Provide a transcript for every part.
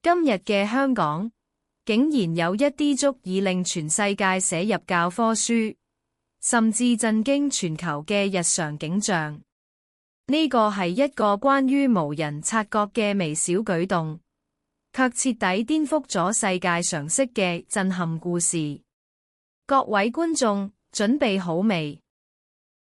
今日嘅香港，竟然有一啲足以令全世界寫入教科書，甚至震驚全球嘅日常景象。呢個係一個關於無人察覺嘅微小舉動，卻徹底顛覆咗世界常識嘅震撼故事。各位觀眾，準備好未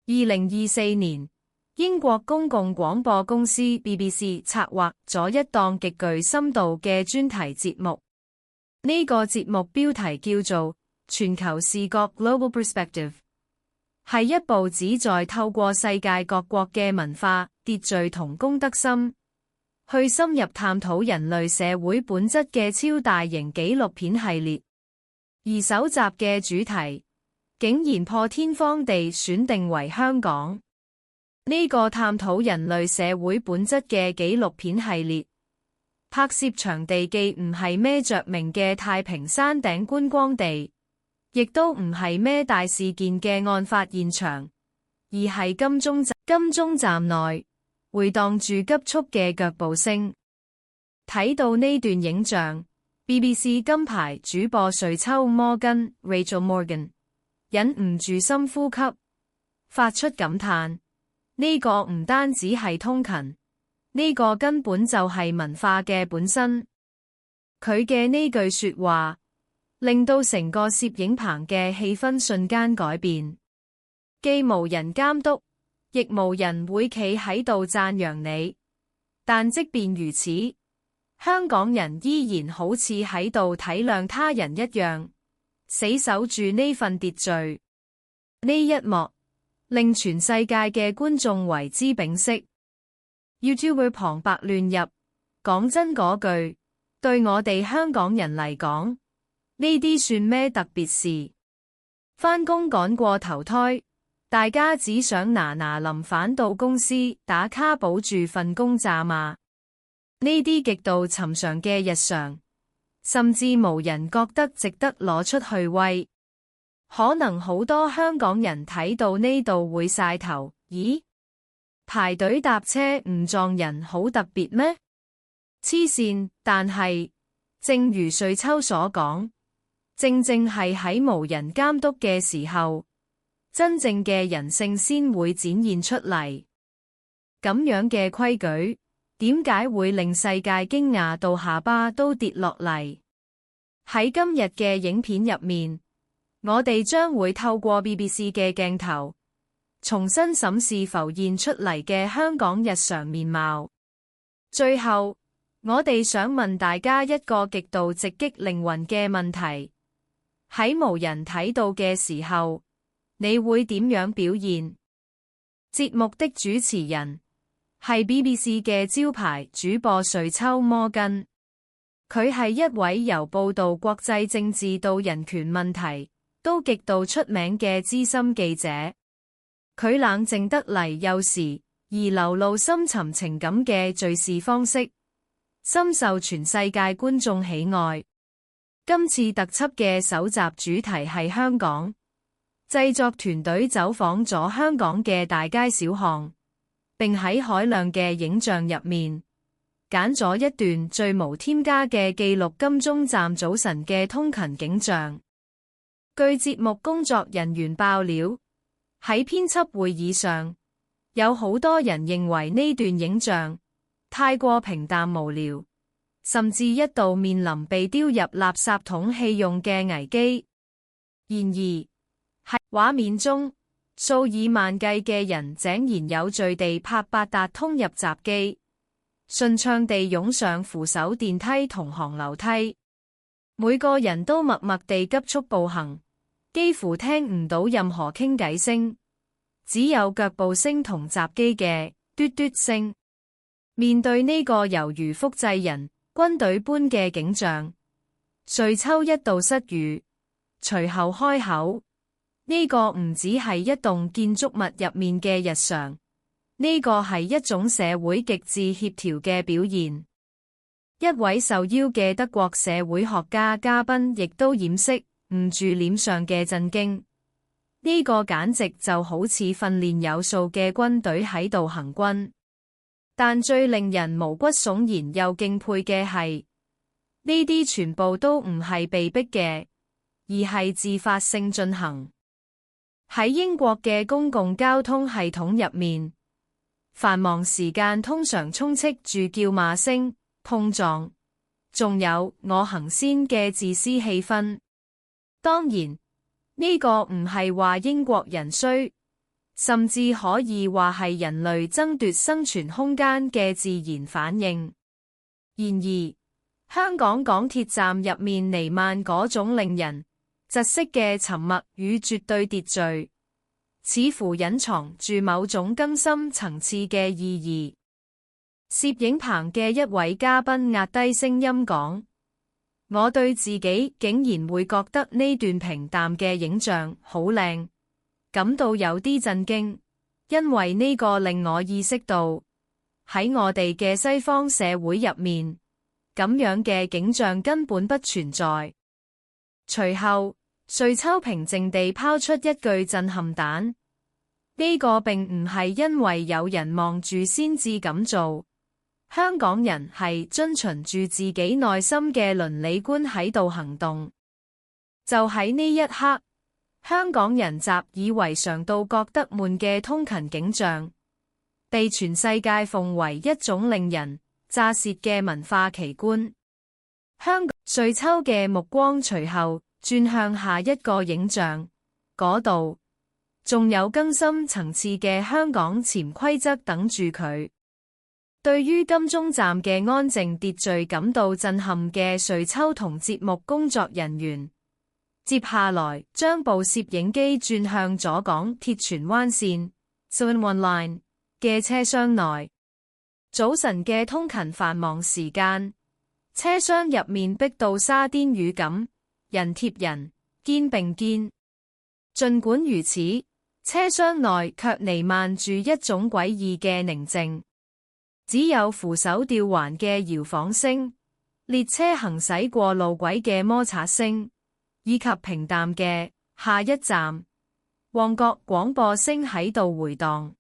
？2024年，英國公共廣播公司 BBC 策劃咗一檔極具深度嘅專題節目。呢個節目標題叫做《全球視覺 Global Perspective》，係一部旨在透過世界各國嘅文化、秩序同公德心，去深入探討人類社會本質嘅超大型紀錄片系列。而首集嘅主題，竟然破天荒地選定為香港。呢個探討人類社會本質嘅紀錄片系列，拍攝場地既唔係孭着名嘅太平山頂觀光地，亦都唔係咩大事件嘅案發現場，而係金鐘站內回盪住急速嘅腳步聲。睇到呢段影像， BBC 金牌主播瑞秋摩根 Rachel Morgan 忍唔住深呼吸，發出感嘆：呢個唔單止係通勤，呢個根本就係文化嘅本身。佢嘅呢句說話，令到成個攝影棚嘅氣氛瞬間改變。既無人監督，亦無人會企喺度讚揚你。但即便如此，香港人依然好似喺度體諒他人一樣，死守住呢份秩序。呢一幕令全世界嘅觀眾為之屏息。YouTuber 旁白亂入，講真嗰句，對我哋香港人嚟講，呢啲算咩特別事？返工趕過頭胎，大家只想嗱嗱臨返到公司打卡保住份工咋嘛？呢啲極度尋常嘅日常，甚至無人覺得值得攞出去威。可能好多香港人睇到呢度會曬頭，咦？排隊搭車唔撞人好特別咩？黐線！但係，正如瑞秋所講，正正係喺無人監督嘅時候，真正嘅人性先會展現出嚟。咁樣嘅規矩，點解會令世界驚訝到下巴都跌落嚟？喺今日嘅影片入面，我哋將會透過 BBC 嘅鏡頭，重新審視浮現出嚟嘅香港日常面貌。最後，我哋想問大家一個極度直擊靈魂嘅問題：喺無人睇到嘅時候，你會點樣表現？節目的主持人係 BBC 嘅招牌主播瑞秋摩根，佢係一位由報道國際政治到人權問題都極度出名嘅資深記者。佢冷靜得嚟幼時而流露深沉情感嘅敘事方式，深受全世界觀眾喜愛。今次特輯嘅首集主題係香港，製作團隊走訪咗香港嘅大街小巷，並喺海量嘅影像入面，揀咗一段最無添加嘅記錄金鐘站早晨嘅通勤景象。據節目工作人員爆料，喺編輯會議上，有好多人認為呢段影像太過平淡無聊，甚至一度面臨被丟入垃圾桶棄用嘅危機。然而，喺畫面中，數以萬計嘅人井然有序地拍八達通入閘機，順暢地湧上扶手電梯同行樓梯，每個人都默默地急速步行，幾乎聽唔到任何傾偈聲，只有腳步聲同閘機嘅嘟嘟聲。面對呢個猶如複製人軍隊般嘅景象，瑞秋一度失語，隨後開口：呢個唔只係一棟建築物入面嘅日常，呢個係一種社會極致協調嘅表現。一位受邀嘅德國社會學家嘉賓亦都掩飾唔住臉上嘅震驚。呢個簡直就好似訓練有素嘅軍隊喺度行軍。但最令人毛骨悚然又敬佩嘅係，呢啲全部都唔係被逼嘅，而係自發性進行。喺英國嘅公共交通系統入面，繁忙時間通常充斥住叫罵聲、碰撞，仲有我行先嘅自私氣氛。當然，呢個唔係話英國人衰，甚至可以話係人類爭奪生存空間嘅自然反應。然而，香港港鐵站入面彌漫嗰種令人窒息嘅沉默與絕對秩序，似乎隱藏住某種更深層次嘅意義。攝影棚嘅一位嘉賓壓低聲音講：我對自己竟然會覺得呢段平淡嘅影像好靚，感到有啲震驚，因為呢個令我意識到，喺我哋嘅西方社會入面，咁樣嘅景象根本不存在。隨後，瑞秋平靜地拋出一句震撼彈：呢個並唔係因為有人望住先至咁做，香港人係遵循住自己內心嘅倫理觀喺度行動。就喺呢一刻，香港人習以為常到覺得悶嘅通勤景象，被全世界奉為一種令人咋舌嘅文化奇觀。瑞秋嘅目光隨後轉向下一個影像，嗰度仲有更深層次嘅香港潛規則等住佢。對於金鐘站嘅安靜秩序感到震撼嘅瑞秋同節目工作人員，接下來將部攝影機轉向咗港鐵荃灣線 Swan One Line 嘅車廂內。早晨嘅通勤繁忙時間，車廂入面逼到沙甸魚咁，人貼人，肩並肩。儘管如此，車廂內卻彌漫住一種詭異嘅寧靜，只有扶手吊環嘅搖晃聲、列車行駛過路軌嘅摩擦聲，以及平淡嘅下一站旺角廣播聲喺度回盪。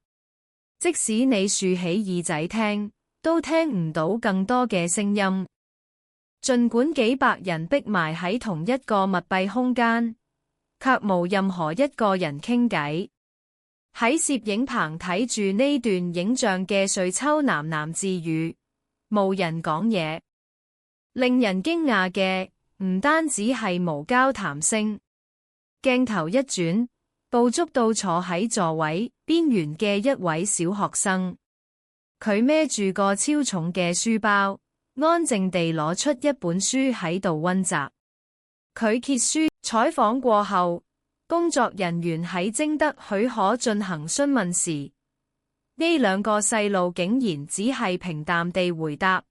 即使你豎起耳仔聽，都聽唔到更多嘅聲音。儘管幾百人逼埋喺同一個密閉空間，卻無任何一個人傾偈。喺攝影棚睇住呢段影像嘅瑞秋喃喃自語，無人講嘢。令人驚訝嘅唔單止係無交談聲，鏡頭一轉，捕捉到坐喺座位邊緣嘅一位小學生，佢孭住個超重嘅書包，安靜地攞出一本書喺度溫習。佢揭書。採訪過後，工作人員喺徵得許可進行詢問時，呢兩個細路竟然只係平淡地回答：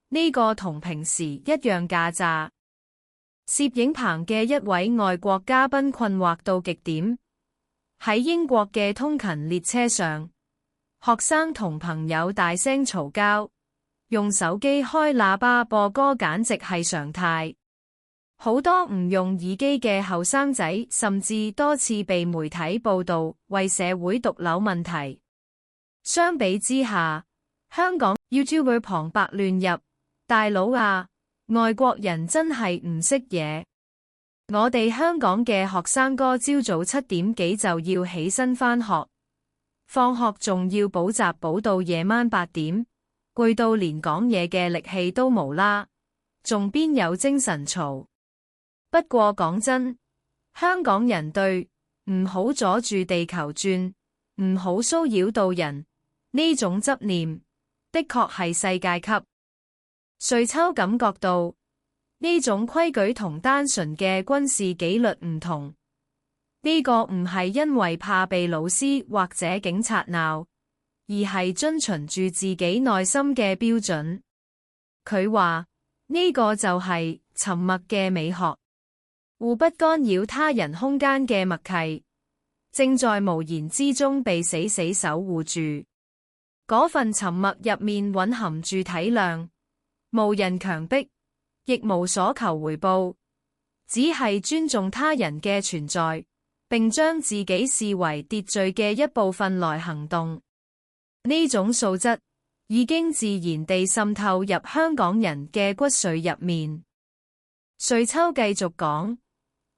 呢個同平時一樣㗎咋。攝影棚嘅一位外國嘉賓困惑到極點。喺英國嘅通勤列車上，學生同朋友大聲嘈交，用手機開喇叭播歌簡直係常態。好多唔用耳機嘅後生仔甚至多次被媒體報道為社會毒瘤問題。相比之下，香港 YouTuber 旁白亂入，大佬啊，外國人真係唔識嘢。我哋香港嘅學生哥朝早7點幾就要起身返學，放學仲要補習補到夜晚8點，攰到連講嘢嘅力氣都冇啦，仲邊有精神嘈？不過講真，香港人對唔好阻住地球轉，唔好騷擾到人呢種執念，的確係世界級。瑞秋感覺到呢種規矩同單純嘅軍事紀律唔同，呢個唔係因為怕被老師或者警察鬧，而係遵循住自己內心嘅標準。佢話呢個就係沉默嘅美學。互不干擾他人空間嘅默契，正在無言之中被死死守護住。嗰份沉默入面蘊含住體諒，無人強迫，亦無所求回報，只係尊重他人嘅存在，並將自己視為秩序嘅一部分來行動。呢種素質已經自然地滲透入香港人嘅骨髓入面。瑞秋繼續講，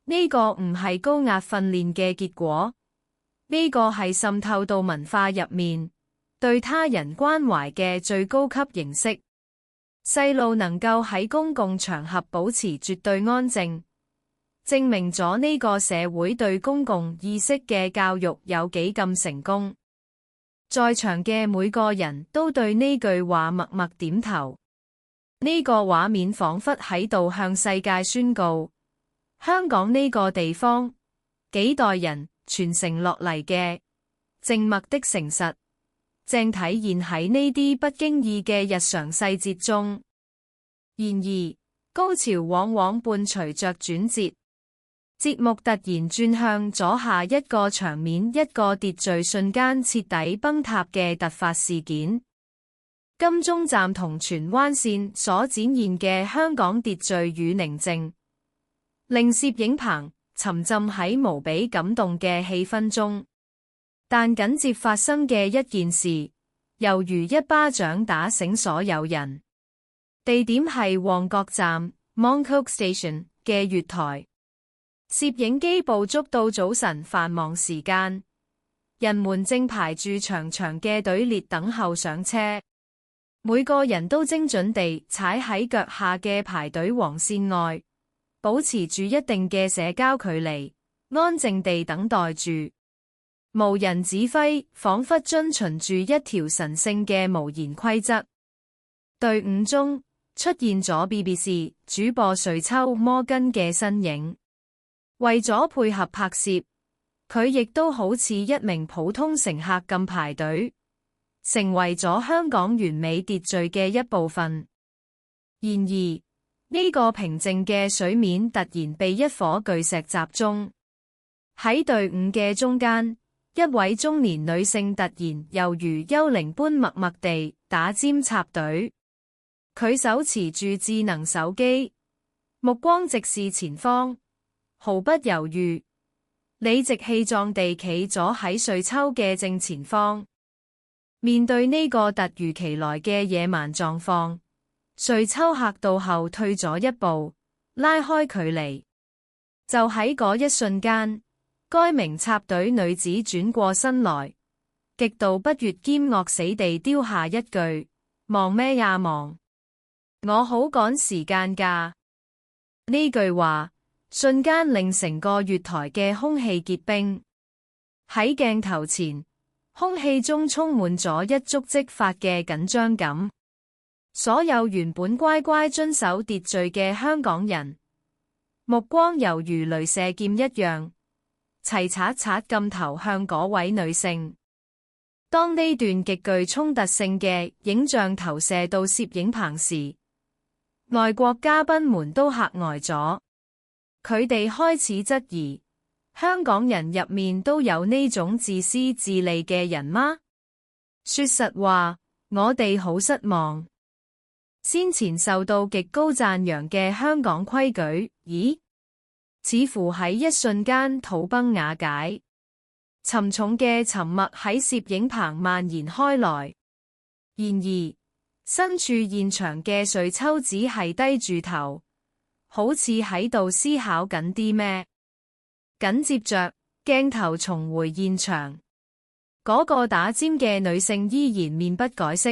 呢個唔係高壓訓練嘅結果，呢個係滲透到文化入面，對他人關懷嘅最高級形式。細路能夠喺公共場合保持絕對安靜，證明咗呢個社會對公共意識嘅教育有幾咁成功。在場嘅每個人都對呢句話默默點頭。呢個畫面仿佛喺度向世界宣告，香港呢個地方，幾代人傳承落嚟嘅靜默的誠實，正體現喺呢啲不經意嘅日常細節中。然而，高潮往往伴隨着轉折，節目突然轉向咗下一個場面，一個秩序瞬間徹底崩塌嘅突發事件。金鐘站同荃灣線所展現嘅香港秩序與寧靜，令攝影棚沉浸喺無比感動嘅氣氛中。但緊接發生嘅一件事，猶如一巴掌打醒所有人。地點係旺角站 Mong Kok Station 嘅月台，攝影機捕捉到早晨繁忙時間，人們正排住長長嘅隊列等候上車。每個人都精準地踩喺腳下嘅排隊黃線外，保持住一定嘅社交距離，安靜地等待住。無人指揮，仿佛遵循住一條神聖嘅無言規則。隊伍中出現咗 BBC 主播瑞秋摩根嘅身影。為咗配合拍攝，佢亦都好似一名普通乘客咁排隊，成為咗香港完美秩序嘅一部分。然而，呢個平靜嘅水面突然被一顆巨石砸中。喺隊伍嘅中間，一位中年女性突然猶如幽靈般默默地打尖插隊。佢手持住智能手機，目光直視前方，毫不猶豫，理直氣壯地企咗喺瑞秋嘅正前方。面對呢個突如其來嘅野蠻狀況，瑞秋嚇到後退咗一步，拉開距離。就喺嗰一瞬間，該名插隊女子轉過身來，極度不悅兼惡死地丟下一句：望咩呀望？我好趕時間㗎。呢句話瞬間令成個月台嘅空氣結冰。喺鏡頭前，空氣中充滿咗一觸即發嘅緊張感。所有原本乖乖遵守秩序嘅香港人，目光猶如鐳射劍一樣，齊刷刷咁投向嗰位女性。當呢段極具衝突性嘅影像投射到攝影棚時，外國嘉賓們都嚇呆咗。佢哋開始質疑，香港人入面都有呢種自私自利嘅人嗎？說實話，我哋好失望。先前受到極高讚揚嘅香港規矩，咦？似乎喺一瞬間土崩瓦解。沉重嘅沉默喺攝影棚蔓延開來。然而，身處現場嘅瑞秋只係低住頭，好似喺度思考緊啲咩。緊接着，鏡頭重回現場，嗰個打尖嘅女性依然面不改色，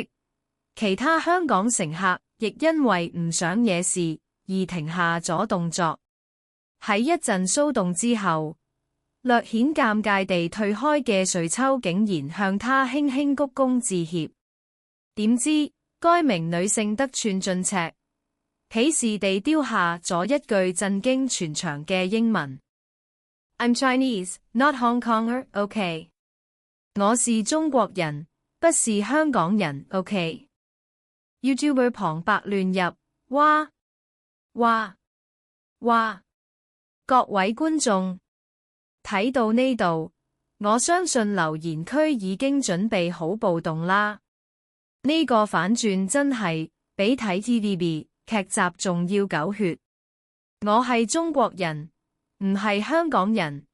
其他香港乘客亦因為唔想惹事而停下咗動作。喺一陣騷動之後，略顯尷尬地退開嘅瑞秋竟然向她輕輕鞠躬致歉。點知該名女性得寸進尺，鄙視地丟下咗一句震驚全場嘅英文。I'm Chinese, not Hong Konger, OK。我是中國人，不是香港人 ，OK。YouTuber 旁白亂入，哇哇哇！各位觀眾睇到呢度，我相信留言區已經準備好暴動啦。呢個反轉真係比睇 TVB 劇集仲要狗血。我係中國人，唔係香港人。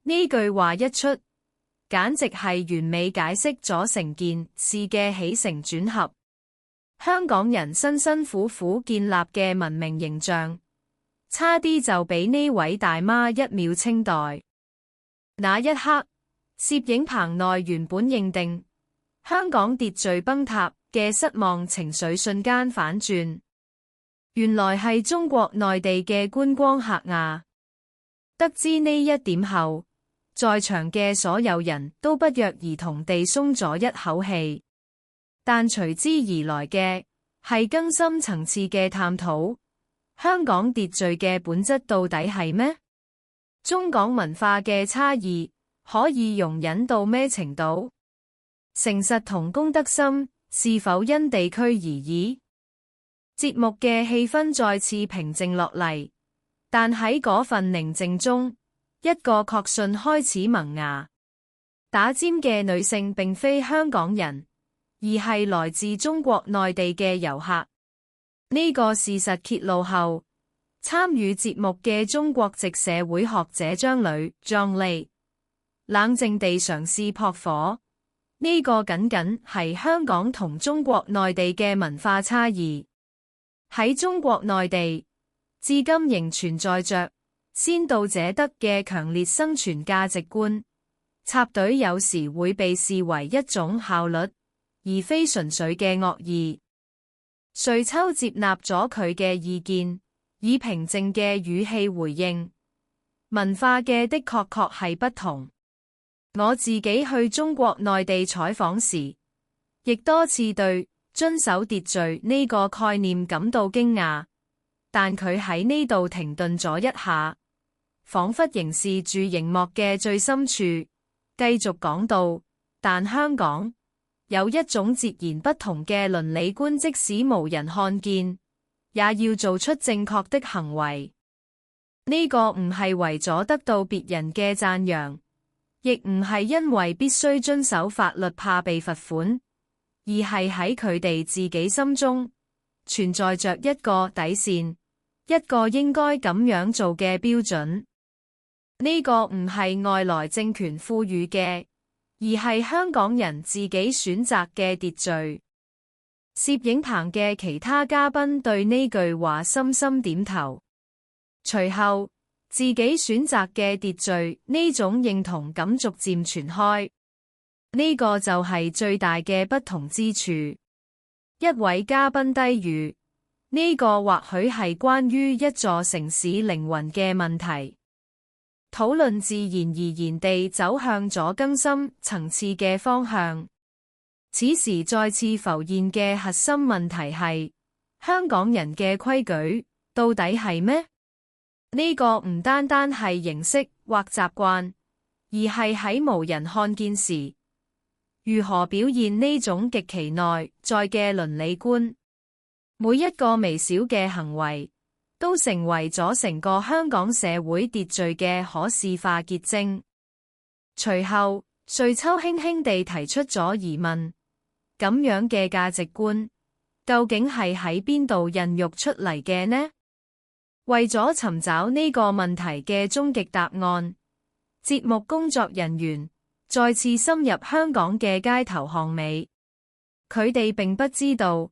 呢句話一出，簡直係完美解釋咗成件事嘅起承轉合。香港人辛辛苦苦建立嘅文明形象，差啲就俾呢位大媽一秒清袋。那一刻，攝影棚內原本認定香港秩序崩塌嘅失望情緒瞬間反轉，原來係中國內地嘅觀光客呀。得知呢一點後，在場嘅所有人都不約而同地鬆咗一口氣，但隨之而來嘅係更深層次嘅探討：香港秩序嘅本質到底係咩？中港文化嘅差異可以容忍到咩程度？誠實同公德心是否因地區而異？節目嘅氣氛再次平靜落嚟，但喺嗰份寧靜中，一個確信開始萌芽。打尖嘅女性並非香港人，而係來自中國內地嘅遊客。呢個事實揭露後，參與節目嘅中國籍社會學者張磊 John Lee 冷靜地嘗試撲火。呢個僅僅係香港同中國內地嘅文化差異。喺中國內地，至今仍存在着先到者得嘅強烈生存價值觀。插隊有時會被視為一種效率，而非純粹嘅惡意。瑞秋接納咗佢嘅意見，以平靜嘅語氣回應：文化嘅的確係不同。我自己去中國內地採訪時，亦多次對遵守秩序呢個概念感到驚訝，但佢喺呢度停頓咗一下，仿佛凝視住熒幕嘅最深處，繼續講道：但香港有一種截然不同嘅倫理觀，即使無人看見，也要做出正確的行為。呢個唔係為咗得到別人嘅讚揚，亦唔係因為必須遵守法律怕被罰款，而係喺佢哋自己心中存在着一個底線，一個應該咁樣做嘅標準。呢個唔係外來政權賦予嘅，而係香港人自己選擇嘅秩序。攝影棚嘅其他嘉賓對呢句話深深點頭，隨後自己選擇嘅秩序呢種認同感逐漸傳開。呢個就係最大嘅不同之處。一位嘉賓低語：呢個或許係關於一座城市靈魂嘅問題。討論自然而然地走向咗更深層次嘅方向。此時再次浮現嘅核心問題係：香港人嘅規矩到底係咩？呢個唔單單係形式或習慣，而係喺無人看見時，如何表現呢種極其內在嘅倫理觀。每一個微小嘅行為，都成為咗成個香港社會秩序嘅可視化結晶。隨後，瑞秋輕輕地提出咗疑問：咁樣嘅價值觀，究竟係喺邊度孕育出嚟嘅呢？為咗尋找呢個問題嘅終極答案，節目工作人員再次深入香港嘅街頭巷尾。佢哋並不知道，偶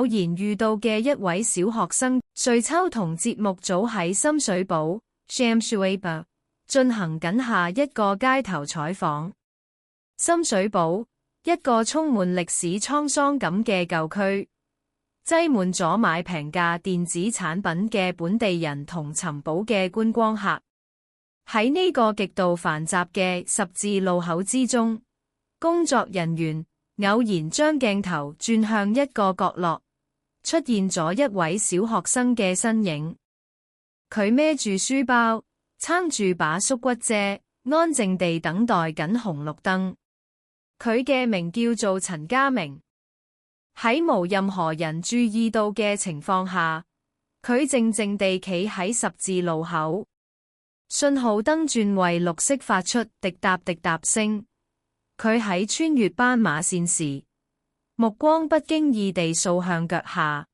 然遇到嘅一位小學生，瑞秋同節目組喺深水埗 Shamsweber 進行緊下一個街頭採訪。深水埗，一個充滿歷史滄桑感嘅舊區，擠滿咗買平價電子產品嘅本地人同尋寶嘅觀光客。喺呢個極度繁雜嘅十字路口之中，工作人員偶然將鏡頭轉向一個角落，出現咗一位小學生嘅身影。佢孭住書包，撐住把縮骨遮，安靜地等待緊紅綠燈。佢嘅名叫做陳家明。喺無任何人注意到嘅情況下，佢靜靜地企喺十字路口。信號燈轉為綠色，發出滴答滴答聲。佢喺穿越斑馬線時，目光不經意地掃向腳下。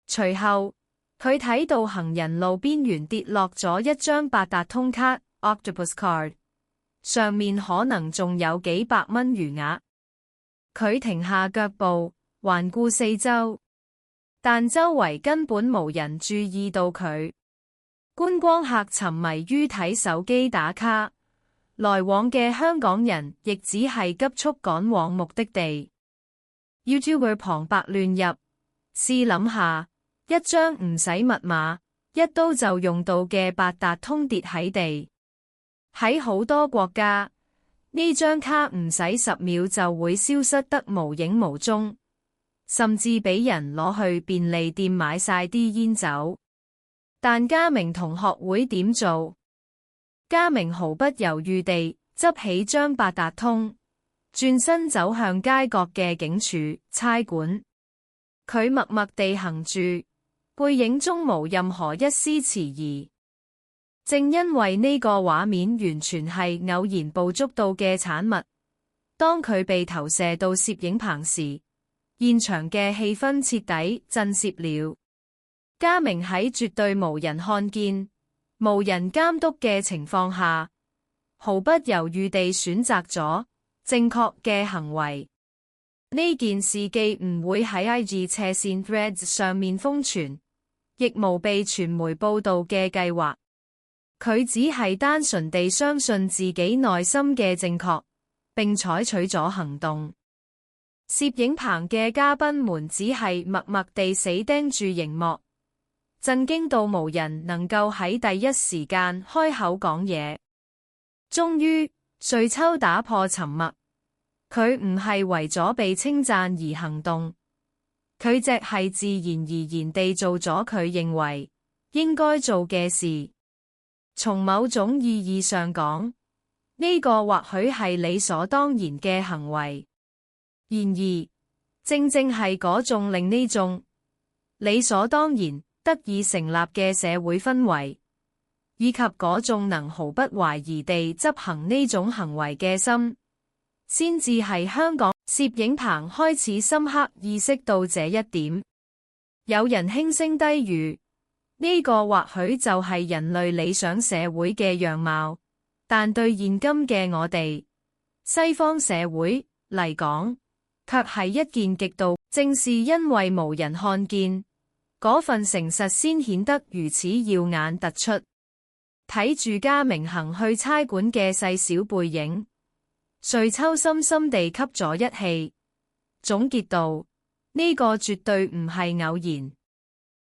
隨後，佢睇到行人路邊緣跌落咗一張八達通卡 （Octopus Card），上面可能仲有幾百蚊餘額。佢停下腳步，環顧四周，但周圍根本無人注意到佢。觀光客沉迷於睇手機打卡，來往嘅香港人亦只係急速趕往目的地。YouTuber 旁白亂入，試諗下，一張唔使密碼，一刀就用到嘅八達通跌喺地。喺好多國家，呢張卡唔使10秒就會消失得無影無蹤，甚至俾人攞去便利店買晒啲煙酒。但嘉明同學會點做？嘉明毫不猶豫地執起張八達通，轉身走向街角嘅警署、差館。佢默默地行住，背影中無任何一絲遲疑。正因為呢個畫面完全係偶然捕捉到嘅產物，當佢被投射到攝影棚時，現場嘅氣氛徹底震懾了。嘉明喺絕對無人看見、無人監督嘅情況下，毫不猶豫地選擇咗正確嘅行為。呢件事既唔會喺 IG/Threads 上面瘋傳，亦無被傳媒報道嘅計劃。佢只係單純地相信自己內心嘅正確，並採取咗行動。攝影棚嘅嘉賓們只係默默地死盯住熒幕，震驚到無人能夠喺第一時間開口講嘢。終於，瑞秋打破沉默。佢唔係為咗被稱讚而行動，佢只係自然而然地做咗佢認為應該做嘅事。從某種意義上講，呢個或許係理所當然嘅行為。然而，正正係嗰種令呢種理所當然得以成立嘅社會氛圍，以及嗰種能毫不懷疑地執行呢種行為嘅心，先至係香港攝影棚開始深刻意識到這一點。有人輕聲低語，呢個或許就係人類理想社會嘅樣貌，但對現今嘅我哋西方社會嚟講，卻係一件極度，正是因為無人看見，嗰份誠實先顯得如此耀眼突出。睇住嘉明行去差館嘅細小背影，瑞秋深深地吸咗一氣，總結道：呢個絕對唔係偶然。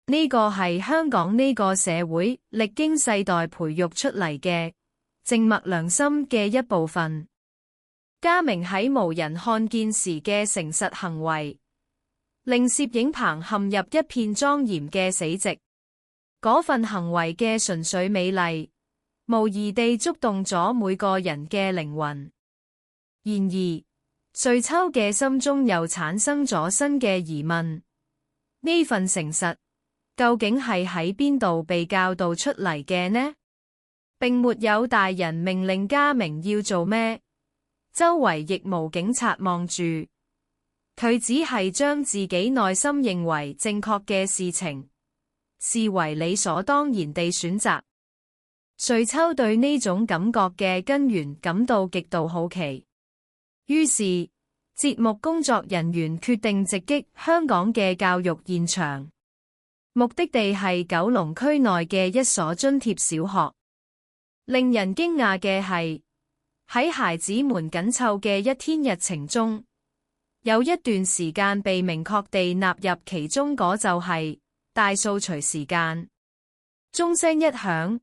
呢個係香港呢個社會歷經世代培育出嚟嘅靜默良心嘅一部分。嘉明喺無人看見時嘅誠實行為，令攝影棚陷入一片莊嚴嘅死寂。嗰份行為嘅純粹美麗，無疑地觸動咗每個人嘅靈魂。然而，瑞秋嘅心中又產生咗新嘅疑問：呢份誠實究竟係喺邊度被教導出嚟嘅呢？並沒有大人命令嘉明要做咩，周圍亦無警察望住，佢只係將自己內心認為正確嘅事情視為理所當然地選擇。瑞秋對呢種感覺嘅根源感到極度好奇，於是節目工作人員決定直擊香港嘅教育現場。目的地係九龍區內嘅一所津貼小學。令人驚訝嘅係，喺孩子們緊湊嘅一天日程中，有一段時間被明確地納入其中，嗰就係大掃除時間。鐘聲一響，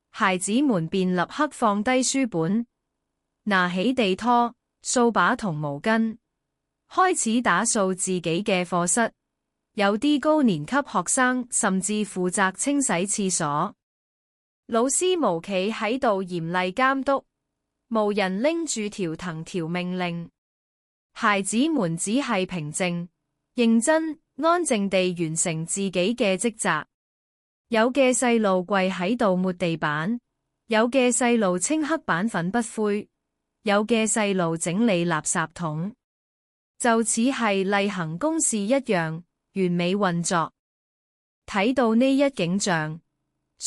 孩子們便立刻放低書本，拿起地拖、掃把同毛巾，開始打掃自己嘅課室。有啲高年級學生甚至負責清洗廁所。老師無企喺度嚴厲監督，無人拎住條藤條命令，孩子們只係平靜、認真、安靜地完成自己嘅職責。有嘅細路跪喺度抹地板，有嘅細路清黑板粉筆灰，有嘅細路整理垃圾桶，就似係例行公事一樣，完美運作。睇到呢一景象，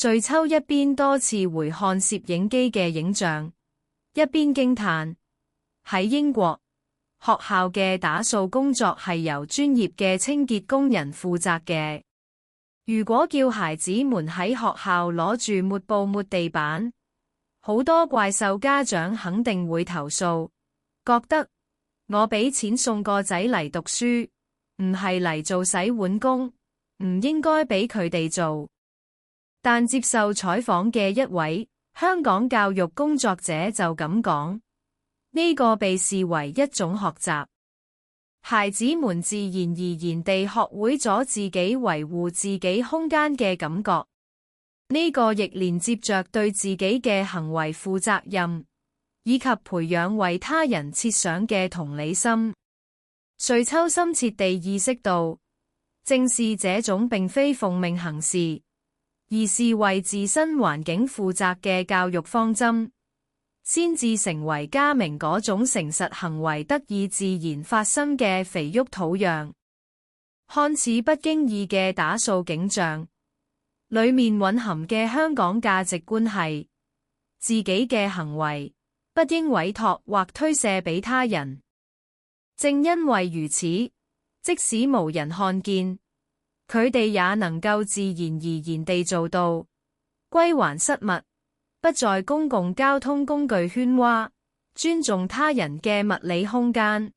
瑞秋一邊多次回看攝影機嘅影像，一邊驚嘆：喺英國，學校嘅打掃工作係由專業嘅清潔工人負責嘅。如果叫孩子們喺學校攞住抹布抹地板，好多怪獸家長肯定會投訴，覺得我俾錢送個仔嚟讀書，唔係嚟做洗碗工，唔應該俾佢哋做。但接受採訪嘅一位香港教育工作者就咁講，呢個被視為一種學習。孩子們自然而然地學會咗自己維護自己空間嘅感覺，呢個亦連接着對自己嘅行為負責任，以及培養為他人設想嘅同理心。瑞秋深切地意識到，正是這種並非奉命行事，而是為自身環境負責嘅教育方針，先至成為家明嗰種誠實行為得以自然發生嘅肥沃土壤。看似不經意嘅打掃景象，裏面蘊含嘅香港價值觀係：自己嘅行為不應委託或推卸俾他人。正因為如此，即使無人看見，佢哋也能夠自然而然地做到歸還失物，不在公共交通工具喧嘩，尊重他人嘅物理空間。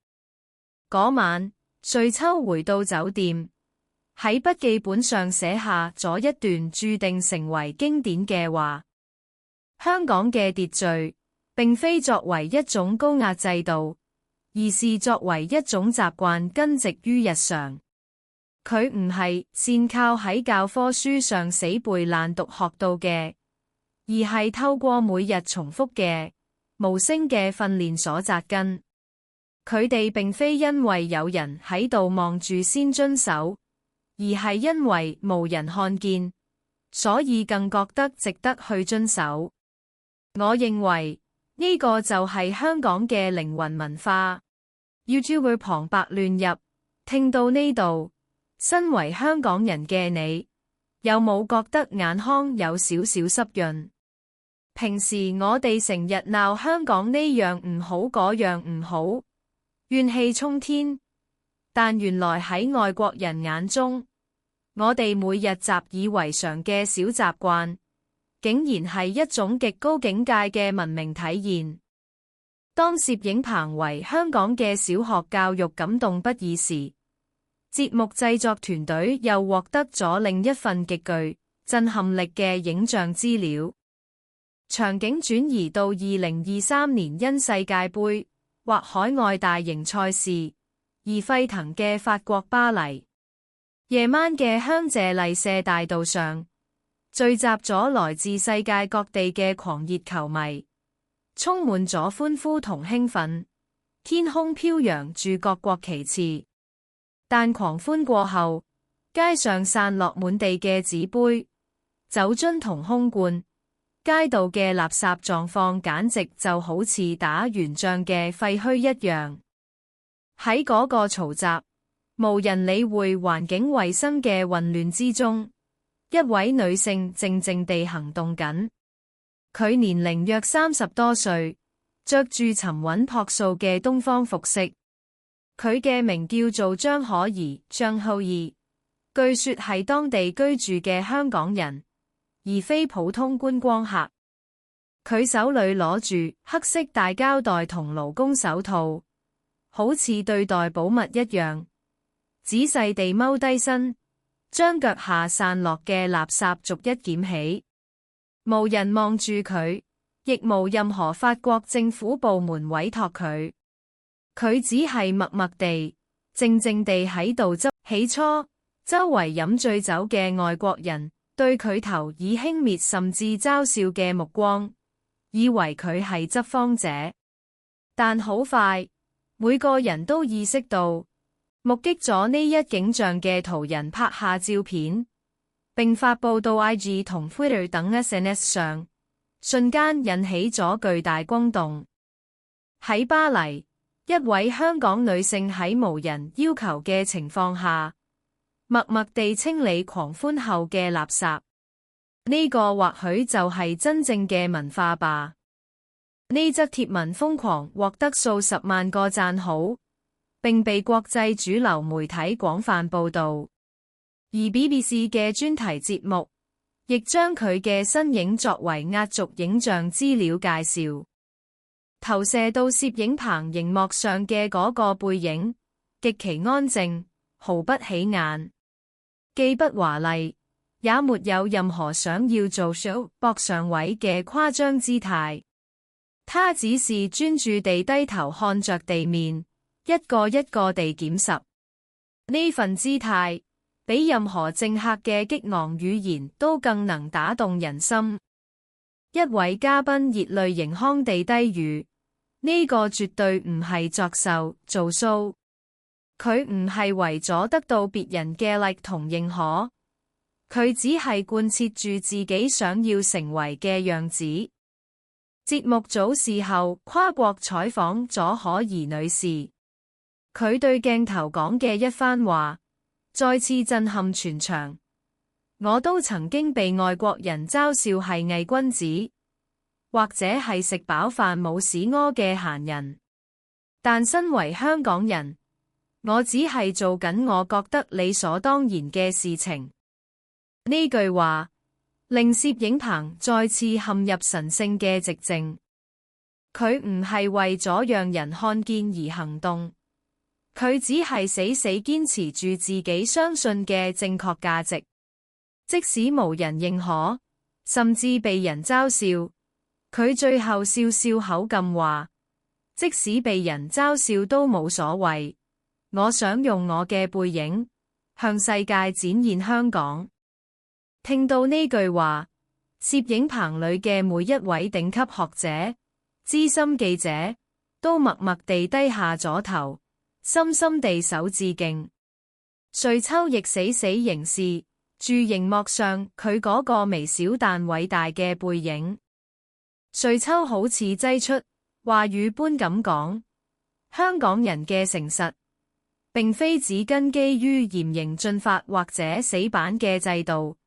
嗰晚，瑞秋回到酒店，喺筆記本上寫下咗一段注定成為經典嘅話：香港嘅秩序，並非作為一種高壓制度，而是作為一種習慣根植於日常。佢唔係擅靠喺教科書上死背爛讀學到嘅，而係透過每日重複嘅無聲嘅訓練所扎根。佢哋並非因為有人喺度望住先遵守，而係因為無人看見，所以更覺得值得去遵守。我認為呢個就係香港嘅靈魂文化。YouTuber 旁白亂入，聽到呢度，身為香港人嘅你，有冇覺得眼眶有少少濕潤？平時我哋成日鬧香港呢樣唔好嗰樣唔好，怨氣沖天，但原來喺外國人眼中，我哋每日習以為常嘅小習慣，竟然係一種極高境界嘅文明體現。當攝影棚為香港嘅小學教育感動不已時，節目製作團隊又獲得咗另一份極具震撼力嘅影像資料。場景轉移到2023年因世界盃或海外大型賽事而沸騰嘅法國巴黎。夜晚嘅香榭麗舍大道上，聚集咗來自世界各地嘅狂熱球迷，充滿咗歡呼同興奮。天空飄揚住各國旗幟，但狂歡過後，街上散落滿地嘅紙杯、酒樽同空罐，街道嘅垃圾狀況簡直就好似打完仗嘅廢墟一樣。喺嗰個嘈雜、無人理會環境衛生嘅混亂之中，一位女性靜靜地行動緊。佢年齡約30多歲，着住沉穩樸素嘅東方服飾。佢嘅名叫做張可怡，張浩怡，據說係當地居住嘅香港人，而非普通觀光客。佢手裏攞住黑色大膠袋同勞工手套，好似對待寶物一樣，仔細地踎低身，將腳下散落嘅垃圾逐一撿起。無人望住佢，亦無任何法國政府部門委託佢。佢只係默默地、靜靜地喺度執。起初，周圍飲醉酒嘅外國人對佢投以輕蔑甚至嘲笑嘅目光，以為佢係執荒者。但好快，每個人都意識到，目擊咗呢一景象嘅途人拍下照片，並發佈到 IG 同 Twitter 等 SNS 上，瞬間引起咗巨大轟動。喺巴黎，一位香港女性喺無人要求嘅情況下，默默地清理狂歡後嘅垃圾。呢個或許就係真正嘅文化吧。呢則貼文瘋狂獲得數十萬個讚好，並被國際主流媒體廣泛報道。而 BBC 嘅專題節目亦將佢嘅身影作為壓軸影像資料介紹，投射到攝影棚熒幕上嘅嗰個背影，極其安靜，毫不起眼，既不華麗，也沒有任何想要做 show 搏上位嘅誇張姿態。他只是專注地低頭看着地面，一個一個地檢拾。呢份姿態比任何政客嘅激昂語言都更能打動人心。一位嘉賓熱淚盈眶地低語：呢個絕對唔係作秀做 show， 佢唔係為咗得到別人嘅 like 同認可，佢只係貫徹住自己想要成為嘅樣子。節目早視後跨國採訪咗可兒女士，佢對鏡頭講嘅一番話再次震撼全場。我都曾經被外國人嘲笑係偽君子，或者係食飽飯冇屎屙嘅閒人，但身為香港人，我只係做緊我覺得理所當然嘅事情。呢句話令攝影棚再次陷入神聖嘅寂靜。佢唔係為咗讓人看見而行動，佢只係死死堅持住自己相信嘅正確價值。即使無人認可，甚至被人嘲笑，佢最後笑笑口咁話：即使被人嘲笑都冇所謂，我想用我嘅背影向世界展現香港。聽到呢句話，攝影棚裏嘅每一位頂級學者、資深記者都默默地低下咗頭，深深地手致敬。瑞秋亦死死凝視住熒幕上佢嗰個微小但偉大嘅背影。瑞秋好似擠出話語般咁講：香港人嘅誠實，並非只根基於嚴刑峻法或者死板嘅制度，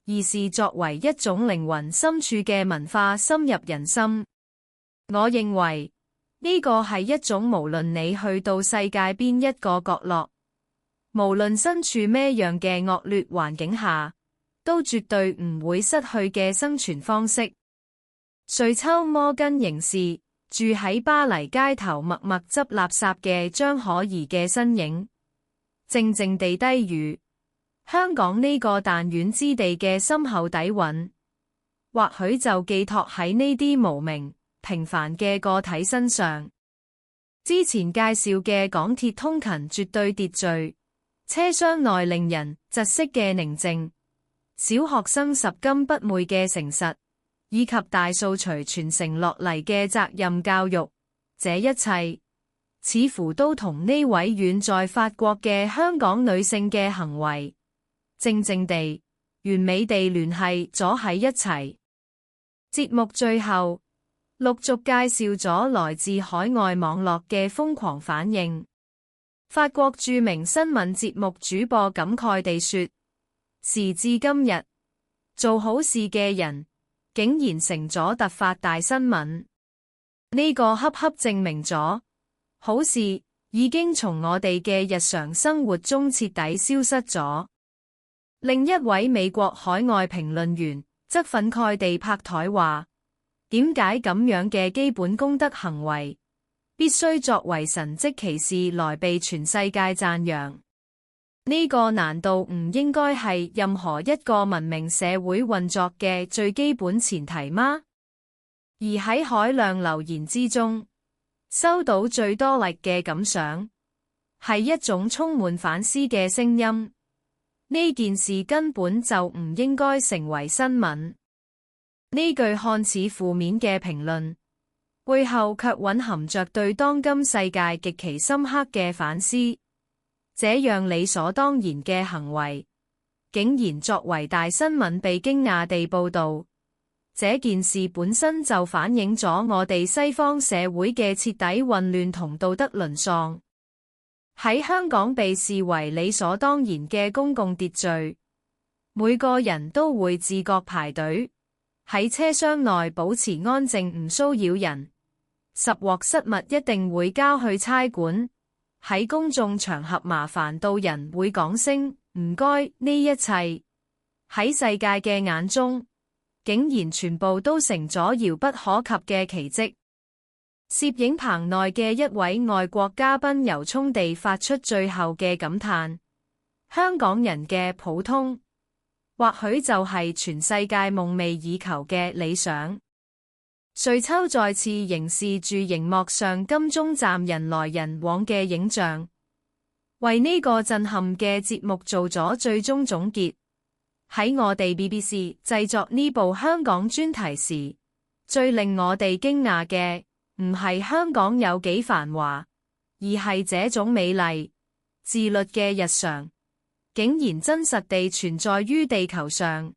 而是作為一種靈魂深處嘅文化深入人心。我認為呢個係一種無論你去到世界邊一個角落，無論身處咩樣嘅惡劣環境下，都絕對唔會失去嘅生存方式。瑞秋摩根凝視住喺巴黎街頭默默執垃圾嘅張可頤嘅身影，靜靜地低語：香港呢個彈丸之地嘅深厚底蘊，或許就寄託喺呢啲無名平凡嘅個體身上。之前介紹嘅港鐵通勤絕對秩序，車廂內令人窒息嘅寧靜，小學生拾金不昧嘅誠實，以及大掃除傳承落嚟嘅責任教育，這一切似乎都同呢位遠在法國嘅香港女性嘅行為靜靜地、完美地聯繫咗喺一齊。節目最後陸續介紹咗來自海外網絡嘅瘋狂反應。法國著名新聞節目主播感慨地說：時至今日，做好事嘅人竟然成咗突發大新聞。呢個恰恰證明咗好事已經從我哋嘅日常生活中徹底消失咗。另一位美國海外評論員則憤慨地拍台話：點解咁樣嘅基本公德行為必須作為神蹟奇事來被全世界讚揚？呢個難道唔應該係任何一個文明社會運作嘅最基本前提嗎？而喺海量留言之中，收到最多 like 嘅感想係一種充滿反思嘅聲音。呢件事根本就唔應該成為新聞。呢句看似負面嘅評論，背後卻蘊含着對當今世界極其深刻嘅反思。這樣理所當然嘅行為，竟然作為大新聞被驚訝地報道。這件事本身就反映咗我哋西方社會嘅徹底混亂同道德淪喪。喺香港被視為理所當然嘅公共秩序，每個人都會自覺排隊，喺車廂內保持安靜唔騷擾人，拾獲失物一定會交去差館，喺公眾場合麻煩到人會講聲唔該，呢一切喺世界嘅眼中，竟然全部都成咗遙不可及嘅奇蹟。攝影棚內嘅一位外國嘉賓由衷地發出最後嘅感嘆：香港人嘅普通，或許就係全世界夢寐以求嘅理想。瑞秋再次凝視住熒幕上金鐘站人來人往嘅影像，為呢個震撼嘅節目做咗最終總結。喺我哋 BBC 製作呢部香港專題時，最令我哋驚訝嘅唔係香港有幾繁華，而係這種美麗、自律嘅日常，竟然真實地存在於地球上。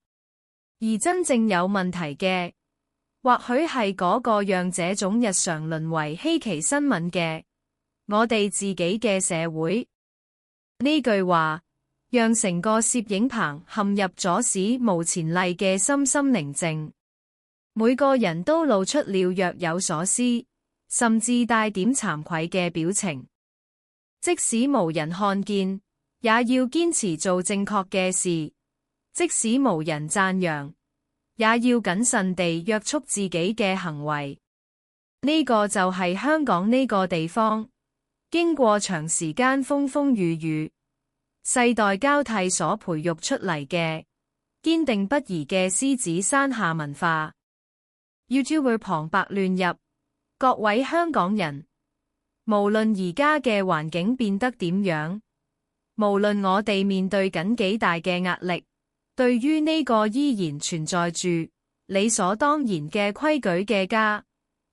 而真正有問題嘅，或許係嗰個讓這種日常淪為稀奇新聞嘅我哋自己嘅社會。呢句話讓成個攝影棚陷入咗史無前例嘅深深寧靜，每個人都露出了若有所思，甚至帶點慚愧嘅表情。即使無人看見，也要堅持做正確嘅事；即使無人讚揚，也要謹慎地約束自己嘅行為。呢個就係香港呢個地方，經過長時間風風雨雨，世代交替所培育出嚟嘅堅定不移嘅獅子山下文化。YouTuber 旁白亂入，各位香港人，無論而家嘅環境變得點樣，無論我哋面對緊幾大嘅壓力，對於呢個依然存在住理所當然嘅規矩嘅家，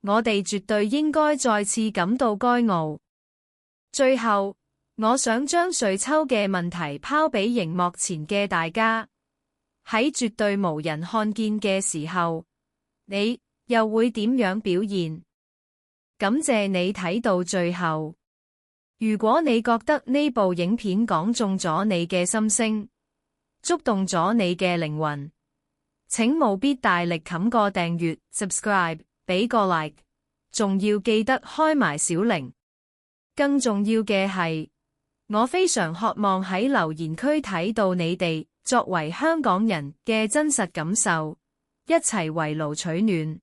我哋絕對應該再次感到驕傲。最後，我想將瑞秋嘅問題拋俾熒幕前嘅大家：喺絕對無人看見嘅時候，你又會點樣表現？感謝你睇到最後。如果你覺得呢部影片講中咗你嘅心聲，觸動咗你嘅靈魂，請務必大力冚個訂閱 subscribe， 俾個 like， 仲要記得開埋小鈴。更重要嘅係，我非常渴望喺留言區睇到你哋作為香港人嘅真實感受，一齊圍爐取暖。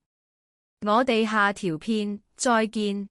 我哋下條片再見。